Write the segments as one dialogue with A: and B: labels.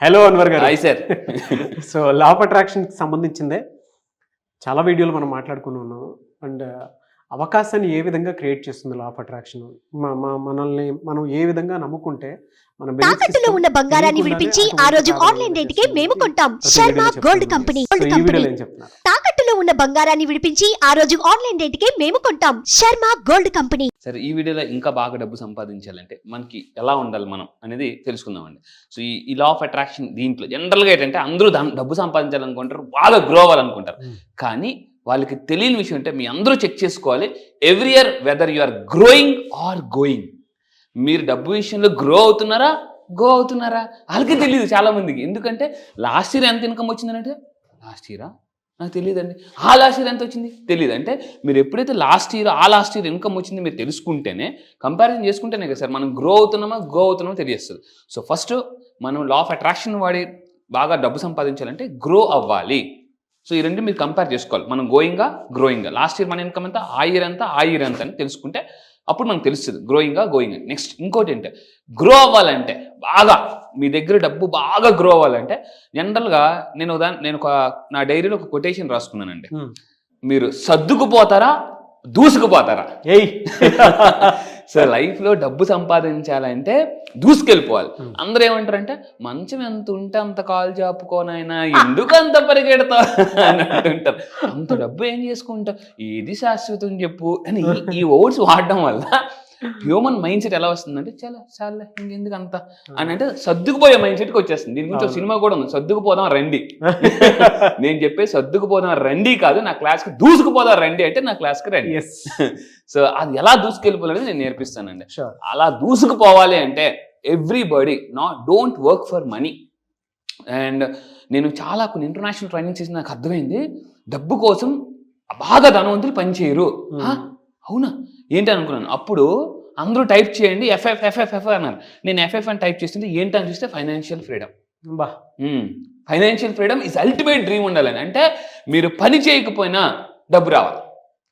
A: Hello Anwar గారు.
B: Hi sir.
A: So law of అట్రాక్షన్కి సంబంధించిందే చాలా వీడియోలు మనం మాట్లాడుకుని ఉన్నాం. అండ్ అవకాశాన్ని ఏ విధంగా క్రియేట్ చేస్తుంది లా ఆఫ్ అట్రాక్షన్, మనల్ని మనం ఏ విధంగా నమ్ముకుంటే మన
C: తాకట్టులో ఉన్న బంగారాన్ని విడిపించి ఆ రోజు ఆన్లైన్ రేటుకే మేము కొంటాం. Sharma gold company. తాకట్టులో ఉన్న బంగారాన్ని విడిపించి ఆ రోజు ఆన్లైన్ రేటుకే మేము కొంటాం. Sharma gold company.
B: సరే, ఈ వీడియోలో ఇంకా బాగా డబ్బు సంపాదించాలంటే మనకి ఎలా ఉండాలి మనం అనేది తెలుసుకుందామండి. సో ఈ లా ఆఫ్ అట్రాక్షన్ దీంట్లో జనరల్గా ఏంటంటే అందరూ డబ్బు సంపాదించాలనుకుంటారు, బాగా గ్రో అవ్వాలనుకుంటారు. కానీ వాళ్ళకి తెలియని విషయం అంటే మీ అందరూ చెక్ చేసుకోవాలి every year whether you are growing or going. మీరు డబ్బు విషయంలో గ్రో అవుతున్నారా, గో అవుతున్నారా వాళ్ళకి తెలియదు చాలా మందికి. ఎందుకంటే లాస్ట్ ఇయర్ ఎంత ఇన్కమ్ వచ్చిందంటే లాస్ట్ ఇయరా నాకు తెలియదండి, ఆ లాస్ట్ ఇయర్ ఎంత వచ్చింది తెలియదు. అంటే మీరు ఎప్పుడైతే లాస్ట్ ఇయర్ ఇన్కమ్ వచ్చింది మీరు తెలుసుకుంటేనే, కంపారిజన్ చేసుకుంటేనే కదా సార్ మనం గ్రో అవుతున్నామా గో అవుతున్నామో తెలియస్తుంది. సో ఫస్ట్ మనం లా ఆఫ్ అట్రాక్షన్ వాడి బాగా డబ్బు సంపాదించాలంటే గ్రో అవ్వాలి. సో ఈ రెండు మీరు కంపేర్ చేసుకోవాలి. మనం గ్రోయింగా లాస్ట్ ఇయర్ మన ఇన్కమ్ ఎంత, ఆ ఇయర్ ఎంత అని తెలుసుకుంటే అప్పుడు మనకు తెలుస్తుంది గ్రోయింగా గోయింగ్ అని. నెక్స్ట్ ఇంకోటి ఏంటంటే గ్రో అవ్వాలంటే బాగా మీ దగ్గర డబ్బు బాగా గ్రో అవ్వాలంటే జనరల్గా నేను నా డైరీలో ఒక కొటేషన్ రాసుకున్నానండి. మీరు సర్దుకుపోతారా దూసుకుపోతారా? సో లైఫ్లో డబ్బు సంపాదించాలంటే దూసుకెళ్ళిపోవాలి. అందరూ ఏమంటారంటే మంచం ఎంత ఉంటే అంత కాలు చాపుకోనైనా ఎందుకు అంత పరిగెడతా అని అంటుంటారు. అంత డబ్బు ఏం చేసుకుంటావు, ఏది శాశ్వతం చెప్పు అని ఈ వర్డ్స్ వాడడం వల్ల హ్యూమన్ మైండ్ సెట్ ఎలా వస్తుందంటే చాలా ఇంకెందుకు అంత అని అంటే సర్దుకుపోయే మైండ్ సెట్కి వచ్చేస్తుంది. దీని గురించి ఒక సినిమా కూడా ఉంది, సర్దుకుపోదాం రండి. నేను చెప్పే సర్దుకుపోదాం రండి కాదు, నా క్లాస్కి దూసుకుపోదాం రండి అంటే నా క్లాస్కి రండి. సో అది ఎలా దూసుకెళ్ళిపోవాలని నేను నేర్పిస్తానండి. అలా దూసుకుపోవాలి అంటే everybody don't work for money. And నేను చాలా కొన్ని ఇంటర్నేషనల్ ట్రైనింగ్ చేసి నాకు అర్థమైంది డబ్బు కోసం బాగా ధనవంతులు పనిచేయరు. అవునా ఏంటి అనుకున్నాను. అప్పుడు అందరూ టైప్ చేయండి ఎఫ్ఎఫ్ అన్నారు. నేను ఎఫ్ఎఫ్ అని టైప్ చేస్తుంటే ఏంటని చూస్తే financial freedom. Financial freedom is ultimate dream ఉండాలని. అంటే మీరు పని చేయకపోయినా డబ్బు రావాలి,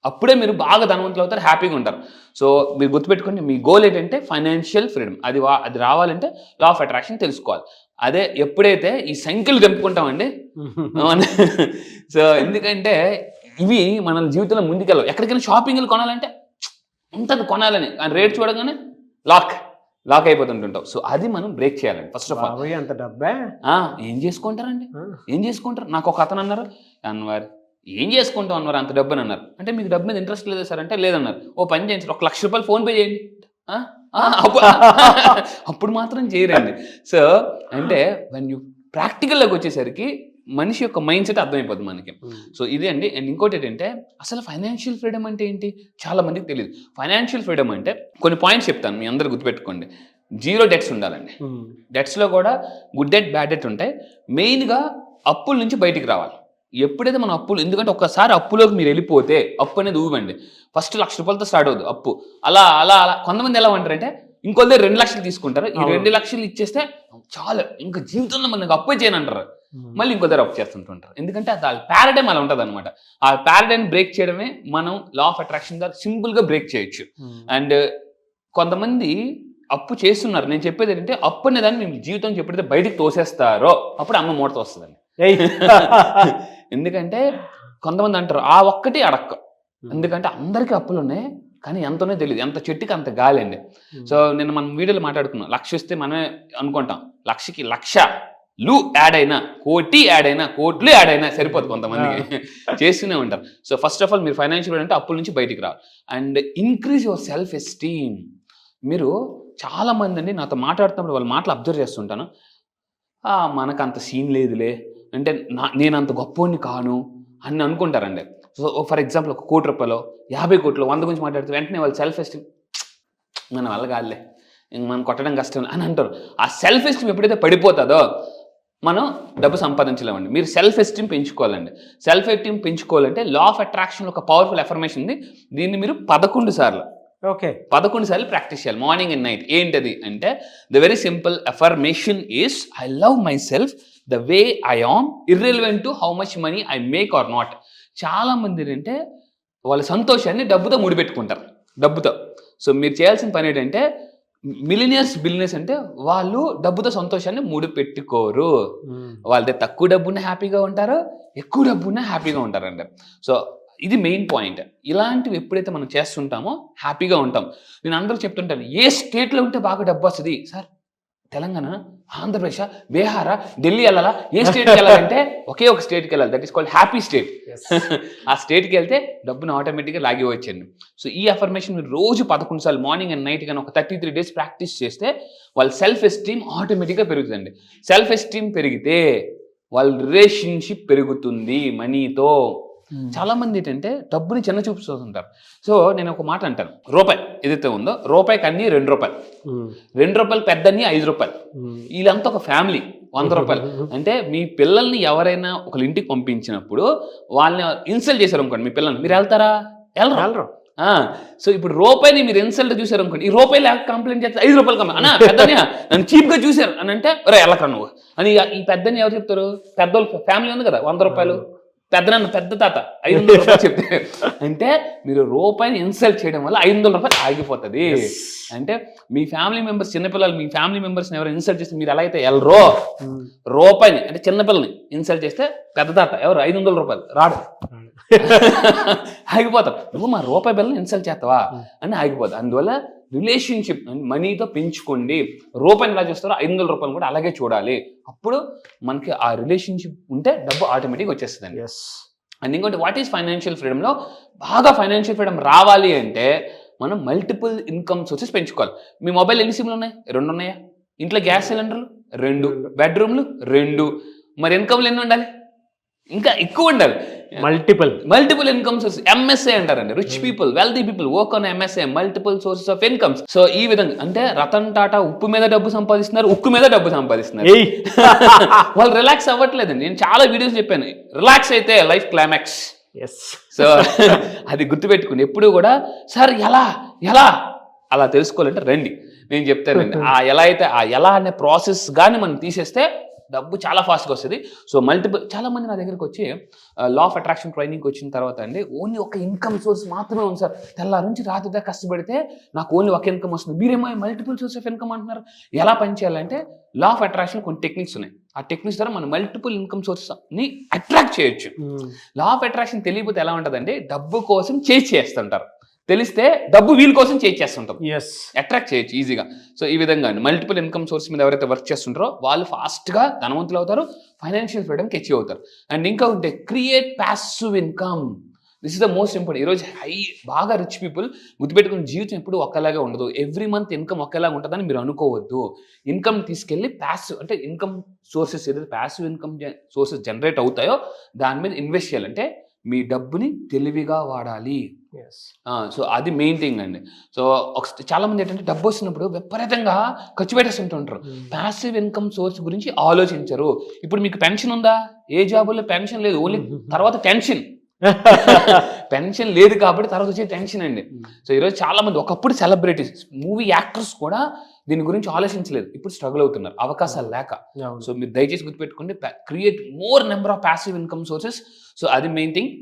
B: అప్పుడే మీరు బాగా ధనవంతులు అవుతారు, హ్యాపీగా ఉంటారు. సో మీరు గుర్తుపెట్టుకోండి, మీ గోల్ ఏంటంటే ఫైనాన్షియల్ ఫ్రీడమ్. అది రావాలంటే లా ఆఫ్ అట్రాక్షన్ తెలుసుకోవాలి. అదే ఎప్పుడైతే ఈ సంఖ్యలు తెంపుకుంటామండి. సో ఎందుకంటే ఇవి మన జీవితంలో ముందుకెళ్ళవు. ఎక్కడికైనా షాపింగ్లు కొనాలంటే ఉంటుంది కొనాలని, రేట్ చూడగానే లాక్ అయిపోతుంటుంటాం. సో అది మనం బ్రేక్ చేయాలండి. ఫస్ట్ ఆఫ్ ఆల్
A: అంత డబ్బే
B: ఏం చేసుకుంటారు. నాకు ఒక అతను అన్నారు, అన్వర్ ఏం చేసుకుంటాం అన్నారు అంత డబ్బు అని అన్నారు. అంటే మీకు డబ్బు మీద ఇంట్రెస్ట్ లేదు సార్ అంటే లేదన్నారు. ఓ పని చేయండి, 1 లక్ష రూపాయలు ఫోన్పే చేయండి. అప్పుడు మాత్రం చేయరండి. సో అంటే వెన్ యూ ప్రాక్టికల్లోకి వచ్చేసరికి మనిషి యొక్క మైండ్ సెట్ అర్థమైపోతుంది మనకి. సో ఇదే అండి. అండ్ ఇంకోటి ఏంటంటే అసలు ఫైనాన్షియల్ ఫ్రీడమ్ అంటే ఏంటి చాలా మందికి తెలియదు. ఫైనాన్షియల్ ఫ్రీడమ్ అంటే కొన్ని పాయింట్స్ చెప్తాను, మీ అందరు గుర్తుపెట్టుకోండి. 0 డెట్స్ ఉండాలండి. డెట్స్లో కూడా గుడ్ డెట్ బ్యాడ్ డెట్ ఉంటాయి. మెయిన్గా అప్పుల నుంచి బయటికి రావాలి. ఎప్పుడైతే మనం ఎందుకంటే ఒక్కసారి అప్పులోకి మీరు వెళ్ళిపోతే అప్పు అనేది ఊవండి. ఫస్ట్ 1 లక్ష రూపాయలతో స్టార్ట్ అవుతుంది అప్పు. అలా కొంతమంది ఎలా ఉంటారంటే ఇంకొక 2 లక్షలు తీసుకుంటారు. ఈ 2 లక్షలు ఇచ్చేస్తే చాలా ఇంకా జీవితంలో మనకు అప్పు చేయను అంటారు. మళ్ళీ ఇంకో దగ్గర అప్పు చేస్తుంటుంటారు. ఎందుకంటే అది పారాడైమ్ అలా ఉంటుంది అనమాట. ఆ పారాడైమ్ బ్రేక్ చేయడమే మనం లా ఆఫ్ అట్రాక్షన్ గా సింపుల్గా బ్రేక్ చేయొచ్చు. అండ్ కొంతమంది అప్పు చేస్తున్నారు. నేను చెప్పేది ఏంటంటే అప్పు అనే దాన్ని మీ జీవితం ఎప్పుడైతే బయటికి తోసేస్తారో అప్పుడు అమ్మ మూడతో వస్తుందండి. ఎందుకంటే కొంతమంది అంటారు ఆ ఒక్కటి అడక్క, ఎందుకంటే అందరికీ అప్పులు ఉన్నాయి కానీ ఎంతనే తెలియదు, ఎంత చెట్టుకి అంత గాలి అండి. సో నేను మనం వీడియోలో మాట్లాడుకున్నాం, 1 లక్ష వస్తే మనమే అనుకుంటాం 1 లక్షకి 1 లక్షలు యాడ్ అయినా, కోటి యాడ్ అయినా, కోట్లు యాడ్ అయినా సరిపోదు, కొంతమందికి చేస్తూనే ఉంటారు. సో ఫస్ట్ ఆఫ్ ఆల్ మీరు ఫైనాన్షియల్ అంటే అప్పుల నుంచి బయటికి రావాలి. And increase your self esteem. మీరు చాలా మంది అండి నాతో మాట్లాడుతున్నప్పుడు వాళ్ళ మాటలు అబ్జర్వ్ చేస్తుంటాను. మనకు అంత సీన్ లేదులే, అంటే నేను అంత గొప్పని కాను అని అనుకుంటారండి. సో ఫర్ ఎగ్జాంపుల్ 1 కోటి రూపాయలు 50 కోట్లు 100 గురించి మాట్లాడితే వెంటనే వాళ్ళు సెల్ఫ్ ఎస్టీమ్ మన వల్ల కాదులే, ఇంక మనం కొట్టడం కష్టం అని అంటారు. ఆ సెల్ఫ్ ఎస్టీమ్ ఎప్పుడైతే పడిపోతుందో మనం డబ్బు సంపాదించలేమండి. మీరు సెల్ఫ్ ఎస్టీమ్ పెంచుకోవాలండి. సెల్ఫ్ ఎస్టీమ్ పెంచుకోవాలంటే లా ఆఫ్ అట్రాక్షన్ ఒక పవర్ఫుల్ అఫర్మేషన్ ఉంది. దీన్ని మీరు 11 సార్లు ప్రాక్టీస్ చేయాలి, మార్నింగ్ అండ్ నైట్. ఏంటది అంటే the very simple affirmation is I love myself the way I am irrelevant to how much money I make or not. చాలా మంది ఏంటంటే వాళ్ళ సంతోషాన్ని డబ్బుతో ముడిపెట్టుకుంటారు, డబ్బుతో. సో మీరు చేయాల్సిన పని ఏంటంటే బిలినియర్స్ అంటే వాళ్ళు డబ్బుతో సంతోషాన్ని ముడిపెట్టుకోరు. వాళ్ళది తక్కువ డబ్బున్న హ్యాపీగా ఉంటారు, ఎక్కువ డబ్బున్న హ్యాపీగా ఉంటారండి. సో ఇది మెయిన్ పాయింట్. ఇలాంటివి ఎప్పుడైతే మనం చేస్తుంటామో హ్యాపీగా ఉంటాం. నేను అందరూ చెప్తుంటాను, ఏ స్టేట్లో ఉంటే బాగా డబ్బు వస్తుంది సార్? తెలంగాణ, ఆంధ్రప్రదేశ్, బీహార్, ఢిల్లీ వెళ్ళాలా? ఏ స్టేట్కి వెళ్ళాలంటే ఒకే ఒక స్టేట్కి వెళ్ళాలి, that is called happy state. ఆ స్టేట్కి వెళ్తే డబ్బును ఆటోమేటిక్గా లాగి వచ్చండి. సో ఈ అఫర్మేషన్ మీరు రోజు 11 సార్లు మార్నింగ్ అండ్ నైట్ కానీ ఒక 33 days ప్రాక్టీస్ చేస్తే వాళ్ళ సెల్ఫ్ ఎస్టీమ్ ఆటోమేటిక్గా పెరుగుతుందండి. సెల్ఫ్ ఎస్టీమ్ పెరిగితే వాళ్ళ రిలేషన్షిప్ పెరుగుతుంది మనీతో. చాలా మంది ఏంటంటే డబ్బుని చిన్న చూపిస్తుంటారు. సో నేను ఒక మాట అంటాను, రూపాయి ఏదైతే ఉందో రూపాయికి అన్ని 2 రూపాయలు, 2 రూపాయలు పెద్దన్ని 5 రూపాయలు. వీళ్ళంతా ఒక ఫ్యామిలీ 100 రూపాయలు. అంటే మీ పిల్లల్ని ఎవరైనా ఒకళ్ళ ఇంటికి పంపించినప్పుడు వాళ్ళని ఇన్సల్ట్ చేశారు అనుకోండి, మీ పిల్లల్ని, మీరు వెళ్తారా? వెళ్ళరు. సో ఇప్పుడు రూపాయిని మీరు ఇన్సల్ట్ చూసారు అనుకోండి, ఈ రూపాయలు కంప్లైంట్ చేస్తే 5 రూపాయలు కమ్మ అన్న పెద్దని నన్ను చీప్గా చూశారు అని అంటే రే వెళ్ళకరా నువ్వు అని ఈ పెద్దని ఎవరు చెప్తారు? పెద్దోళ్ళు ఫ్యామిలీ ఉంది కదా, 100 రూపాయలు పెద్దనన్న పెద్ద తాత 500 రూపాయలు చెప్తే అంటే మీరు రూపాయిని ఇన్సల్ట్ చేయడం వల్ల 500 రూపాయలు ఆగిపోతుంది. అంటే మీ ఫ్యామిలీ మెంబర్స్, చిన్నపిల్లలు మీ ఫ్యామిలీ మెంబర్స్ని ఎవరు ఇన్సల్ట్ చేస్తే మీరు ఎలా అయితే వెళ్ళరో, రూపాయిని అంటే చిన్నపిల్లల్ని ఇన్సల్ట్ చేస్తే పెద్ద తాత ఎవరు 500 రూపాయలు రాడు, ఆగిపోతారు. నువ్వు మా రూపాయి బిల్లని ఇన్సల్ట్ చేస్తావా అని ఆగిపోతావు. అందువల్ల రిలేషన్షిప్ మనీతో పెంచుకోండి. రూపాయిని ఎలా చూస్తారో 500 రూపాయలు కూడా అలాగే చూడాలి. అప్పుడు మనకి ఆ రిలేషన్షిప్ ఉంటే డబ్బు ఆటోమేటిక్గా వచ్చేస్తుందండి. అండ్ ఇంకోటి, వాట్ ఈస్ ఫైనాన్షియల్ ఫ్రీడమ్లో బాగా ఫైనాన్షియల్ ఫ్రీడమ్ రావాలి అంటే మనం మల్టిపుల్ ఇన్కమ్ సోర్సెస్ పెంచుకోవాలి. మీ మొబైల్ ఎన్ని సిమ్లు ఉన్నాయి? 2 ఉన్నాయా? ఇంట్లో గ్యాస్ సిలిండర్లు 2, బెడ్రూమ్లు 2, మరి ఇన్కమ్లు ఎన్ని ఉండాలి? ఇంకా ఎక్కువ ఉండాలి. మల్టిపుల్ ఇన్కమ్ సోర్స్, ఎంఎస్ఏ అంటారండి. Rich people, wealthy people work on MSA, multiple sources of incomes. So ఈ విధంగా అంటే రతన్ టాటా ఉప్పు మీద డబ్బు సంపాదిస్తున్నారు, ఉక్కు మీద డబ్బు సంపాదిస్తున్నారు. వాళ్ళు రిలాక్స్ అవ్వట్లేదండి. నేను చాలా వీడియోస్ చెప్పాను, రిలాక్స్ అయితే లైఫ్ క్లైమాక్స్. సో అది గుర్తుపెట్టుకుని ఎప్పుడు కూడా సార్ ఎలా అలా తెలుసుకోవాలంటే రండి, నేను చెప్తానండి. ఆ ఎలా అయితే ఆ ఎలా అనే ప్రాసెస్ కానీ మనం తీసేస్తే డబ్బు చాలా ఫాస్ట్గా వస్తుంది. సో చాలా మంది నా దగ్గరికి వచ్చి లా ఆఫ్ అట్రాక్షన్ ట్రైనింగ్కి వచ్చిన తర్వాత అండి, ఓన్లీ ఒక ఇన్కమ్ సోర్స్ మాత్రమే ఉంది సార్, తెల్లారి నుంచి రాత్రి దాకా కష్టపడితే నాకు ఓన్లీ ఒక ఇన్కమ్ వస్తుంది. మీరేమో మల్టిపుల్ సోర్స్ ఆఫ్ ఇన్కమ్ అంటున్నారు. ఎలా పనిచేయాలంటే లా ఆఫ్ అట్రాక్షన్ కొన్ని టెక్నిక్స్ ఉన్నాయి. ఆ టెక్నిక్స్ ద్వారా మనం మల్టిపుల్ ఇన్కమ్ సోర్సెస్ని అట్రాక్ట్ చేయొచ్చు. లా ఆఫ్ అట్రాక్షన్ తెలియకపోతే ఎలా ఉంటుందండి, డబ్బు కోసం చేస్తుంటారు, తెలిస్తే డబ్బు వీళ్ళ కోసం చేస్తుంటాం, అట్రాక్ట్ చేయొచ్చు ఈజీగా. సో ఈ విధంగా మల్టిపుల్ ఇన్కమ్ సోర్స్ మీద ఎవరైతే వర్క్ చేస్తుంటారో వాళ్ళు ఫాస్ట్గా ధనవంతులు అవుతారు, ఫైనాన్షియల్ ఫ్రీడమ్కి అచీవ్ అవుతారు. అండ్ ఇంకా ఉంటే create passive income. This is the most important. ఈరోజు బాగా రిచ్ పీపుల్ గుర్తుపెట్టుకున్న జీవితం ఎప్పుడు ఒకేలాగా ఉండదు. ఎవ్రీ మంత్ ఇన్కమ్ ఒకేలాగా ఉంటుందని మీరు అనుకోవద్దు. ఇన్కమ్ తీసుకెళ్ళి ప్యాసివ్ అంటే ఇన్కమ్ సోర్సెస్ ఏదైతే ప్యాసివ్ ఇన్కమ్ సోర్సెస్ జనరేట్ అవుతాయో దాని మీద ఇన్వెస్ట్ చేయాలంటే మీ డబ్బుని తెలివిగా వాడాలి. సో అది మెయిన్ థింగ్ అండి. సో చాలా మంది ఏంటంటే డబ్బు వస్తున్నప్పుడు విపరీతంగా ఖర్చు పెట్టేస్తుంటారు, ప్యాసివ్ ఇన్కమ్ సోర్స్ గురించి ఆలోచించరు. ఇప్పుడు మీకు పెన్షన్ ఉందా? ఏ జాబుల్లో పెన్షన్ లేదు, ఓన్లీ తర్వాత టెన్షన్. పెన్షన్ లేదు కాబట్టి తర్వాత వచ్చే టెన్షన్ అండి. సో ఈరోజు చాలా మంది, ఒకప్పుడు సెలబ్రిటీస్, మూవీ యాక్టర్స్ కూడా దీని గురించి ఆలోచించలేదు, ఇప్పుడు స్ట్రగుల్ అవుతున్నారు అవకాశాలు లేక. సో మీరు దయచేసి గుర్తుపెట్టుకోండి, create more number of passive income sources. So అది మెయిన్ థింగ్.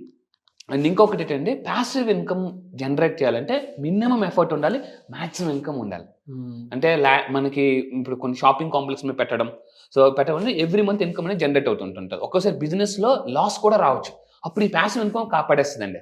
B: అండ్ ఇంకొకటి ఏంటంటే ప్యాసివ్ ఇన్కమ్ జనరేట్ చేయాలంటే మినిమం ఎఫర్ట్ ఉండాలి, మ్యాక్సిమం ఇన్కమ్ ఉండాలి. అంటే మనకి ఇప్పుడు కొన్ని షాపింగ్ కాంప్లెక్స్ మీద పెట్టడం, సో పెట్టడం ఎవ్రీ మంత్ ఇన్కమ్ అనేది జనరేట్ అవుతుంటుంది. ఒక్కోసారి బిజినెస్లో లాస్ కూడా రావచ్చు, అప్పుడు ఈ ప్యాసివ్ ఇన్కమ్ కాపాడేస్తుందండి.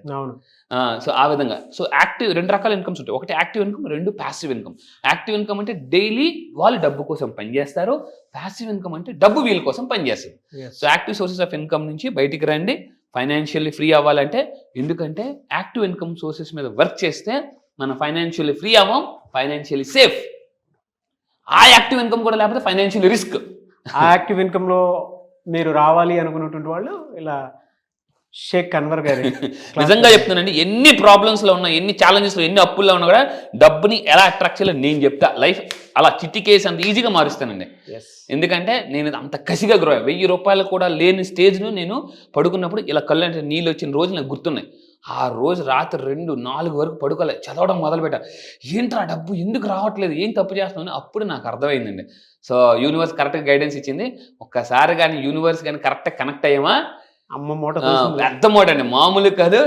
B: సో ఆ విధంగా. సో యాక్టివ్ 2 రకాల ఇన్కమ్స్ ఉంటాయి, ఒకటి active income, 2 passive income. Active income అంటే డైలీ వాళ్ళు డబ్బు కోసం పనిచేస్తారు, ప్యాసివ్ ఇన్కమ్ అంటే డబ్బు వీళ్ళ కోసం పనిచేస్తారు. So active sources of income నుంచి బయటికి రండి, ఫైనాన్షియల్లీ ఫ్రీ అవ్వాలంటే. ఎందుకంటే యాక్టివ్ ఇన్కమ్ సోర్సెస్ మీద వర్క్ చేస్తే మనం ఫైనాన్షియల్లీ ఫ్రీ అవ్వం, ఫైనాన్షియల్లీ సేఫ్. ఆ యాక్టివ్ ఇన్కమ్ కూడా లేకపోతే ఫైనాన్షియల్ రిస్క్.
A: ఆ యాక్టివ్ ఇన్కమ్లో మీరు రావాలి అనుకున్నటువంటి వాళ్ళు ఇలా షేక్ అన్వర్ గారి
B: నిజంగా చెప్తున్నానండి, ఎన్ని ప్రాబ్లమ్స్లో ఉన్నా, ఎన్ని ఛాలెంజెస్లో, ఎన్ని అప్పుల్లో ఉన్నా కూడా డబ్బుని ఎలా అట్రాక్ట్ చేయాలో నేను చెప్తా. లైఫ్ అలా చిట్టికేసి అంత ఈజీగా మారుస్తానండి. ఎందుకంటే నేను అంత కసిగా గ్రో అయ్యా. 1000 రూపాయలు కూడా లేని స్టేజ్ను నేను పడుకున్నప్పుడు ఇలా కళ్ళు అంటే నీళ్ళు వచ్చిన రోజు నాకు గుర్తున్నాయి. ఆ రోజు రాత్రి 2-4 వరకు పడుకోలే, చదవడం మొదలుపెట్టా. ఏంట్రా డబ్బు ఎందుకు రావట్లేదు, ఏం తప్పు చేస్తున్నాను, అప్పుడు నాకు అర్థమైందండి. సో యూనివర్స్ కరెక్ట్గా గైడెన్స్ ఇచ్చింది. ఒక్కసారి కానీ యూనివర్స్ కానీ కరెక్ట్గా కనెక్ట్ అయ్యామా
A: అమ్మ మూట
B: పెద్ద మోట అండి, మామూలు కాదు.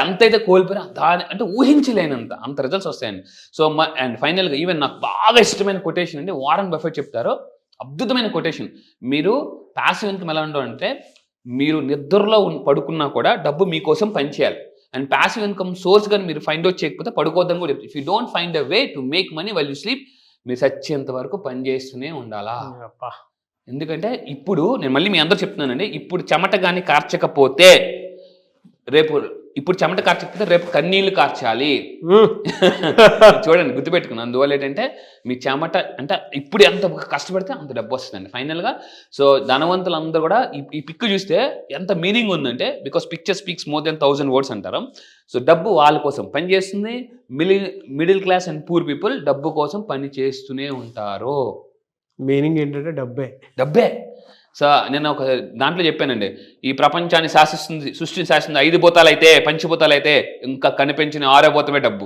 B: ఎంతైతే కోల్పోయినా దాని అంటే ఊహించలేనంత అంత రిజల్ట్స్ వస్తాయండి. సో అండ్ ఫైనల్గా ఈవెన్ నాకు బాగా ఇష్టమైన కొటేషన్ అండి, వారన్ బఫెట్ చెప్తారు, అద్భుతమైన కొటేషన్. మీరు ప్యాసివ్ ఇన్కమ్ ఎలా ఉండాలంటే, మీరు నిద్రలో పడుకున్నా కూడా డబ్బు మీకోసం పనిచేయాలి. అండ్ ప్యాసివ్ ఇన్కమ్ సోర్స్ కానీ మీరు ఫైండ్ అవుట్ చేయకపోతే పడుకోవద్దని కూడా చెప్తారు. If you don't find a way to make money while you sleep, మీరు చచ్చేంత వరకు పని చేస్తూనే ఉండాలా. ఎందుకంటే ఇప్పుడు నేను మళ్ళీ మీ అందరూ చెప్తున్నానండి, ఇప్పుడు చెమట కానీ కార్చకపోతే రేపు, ఇప్పుడు చెమట కార్చకపోతే రేపు కన్నీళ్లు కార్చాలి. చూడండి, గుర్తుపెట్టుకున్నాను. అందువల్ల ఏంటంటే మీ చెమట అంటే ఇప్పుడు ఎంత కష్టపడితే అంత డబ్బు వస్తుందండి ఫైనల్గా. సో ధనవంతులందరూ కూడా ఈ పిక్ చూస్తే ఎంత మీనింగ్ ఉందంటే, because picture speaks more than 1000 words అంటారు. సో డబ్బు వాళ్ళ కోసం పని చేస్తుంది. Middle class and poor people డబ్బు కోసం పని చేస్తూనే ఉంటారు.
A: మీనింగ్ ఏంటంటే
B: డబ్బే. సో నేను ఒక దాంట్లో చెప్పానండి, ఈ ప్రపంచాన్ని సృష్టిని శాసిస్తుంది 5 భూతాలు అయితే, పంచభూతాలు అయితే, ఇంకా కనిపించిన 6వ భూతమే డబ్బు.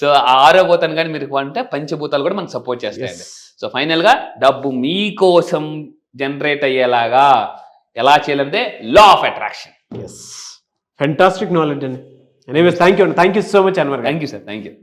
B: సో ఆ 6వ భూతాన్ని కానీ మీరు అంటే పంచభూతాలు కూడా మనకు సపోర్ట్ చేస్తాయండి. సో ఫైనల్గా డబ్బు మీకోసం జనరేట్ అయ్యేలాగా ఎలా చేయాలంటే law of attraction.
A: Fantastic knowledge అండి. Anyways thank you so much Anwar.
B: Thank you sir, thank you.